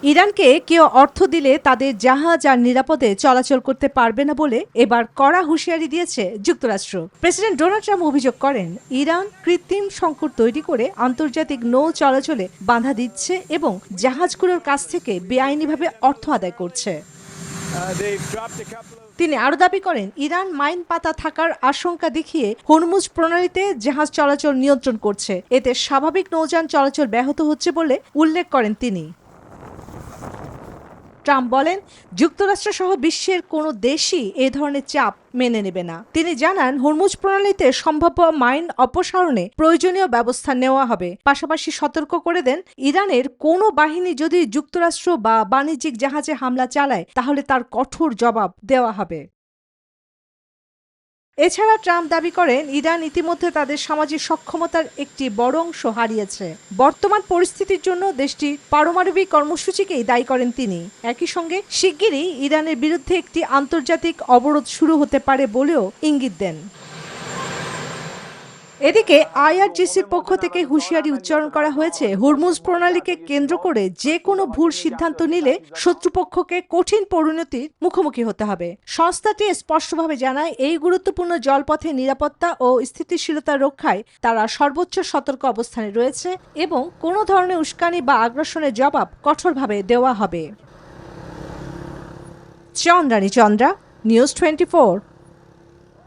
ইরানকে কেউ অর্থ দিলে তাদের জাহাজ আর নিরাপদে চলাচল করতে পারবে না বলে এবার কড়া হুঁশিয়ারি দিয়েছে যুক্তরাষ্ট্র। প্রেসিডেন্ট ডোনাল্ড ট্রাম্প অভিযোগ করেন, ইরান কৃত্রিম সংকট তৈরি করে আন্তর্জাতিক নৌ চলাচলে বাধা দিচ্ছে এবং জাহাজগুলোর কাছ থেকে বেআইনিভাবে অর্থ আদায় করছে। তিনি আরও দাবি করেন, ইরান মাইন পাতা থাকার আশঙ্কা দেখিয়ে হরমুজ প্রণালীতে জাহাজ চলাচল নিয়ন্ত্রণ করছে। এতে স্বাভাবিক নৌযান চলাচল ব্যাহত হচ্ছে বলে উল্লেখ করেন তিনি। ট্রাম্প বলেন, যুক্তরাষ্ট্র সহ বিশ্বের কোনো দেশই এ ধরনের চাপ মেনে নেবে না। তিনি জানান, হরমুজ প্রণালীতে সম্ভাব্য মাইন অপসারণে প্রয়োজনীয় ব্যবস্থা নেওয়া হবে। পাশাপাশি সতর্ক করে দেন, ইরানের কোনো বাহিনী যদি যুক্তরাষ্ট্র বা বাণিজ্যিক জাহাজে হামলা চালায় তাহলে তার কঠোর জবাব দেওয়া হবে। এছাড়া ট্রাম্প দাবি করেন, ইরান ইতিমধ্যে তাদের সামাজিক সক্ষমতার একটি বড় অংশ হারিয়েছে। বর্তমান পরিস্থিতির জন্য দেশটির পারমাণবিক কর্মসূচিকেই দায়ী করেন তিনি। একই সঙ্গে শিগগিরই ইরানের বিরুদ্ধে একটি আন্তর্জাতিক অবরোধ শুরু হতে পারে বলেও ইঙ্গিত দেন। এদিকে আইআরজিসির পক্ষ থেকে হুঁশিয়ারি উচ্চারণ করা হয়েছে, হরমুজ প্রণালীকে কেন্দ্র করে যে কোনো ভুল সিদ্ধান্ত নিলে শত্রুপক্ষকে কঠিন পরিণতির মুখোমুখি হতে হবে। সংস্থাটি স্পষ্টভাবে জানায়, এই গুরুত্বপূর্ণ জলপথে নিরাপত্তা ও স্থিতিশীলতা রক্ষায় তারা সর্বোচ্চ সতর্ক অবস্থানে রয়েছে এবং কোনো ধরনের উস্কানি বা আগ্রাসনের জবাব কঠোরভাবে দেওয়া হবে। চন্দ্রানী চন্দ্রা, নিউজ 24।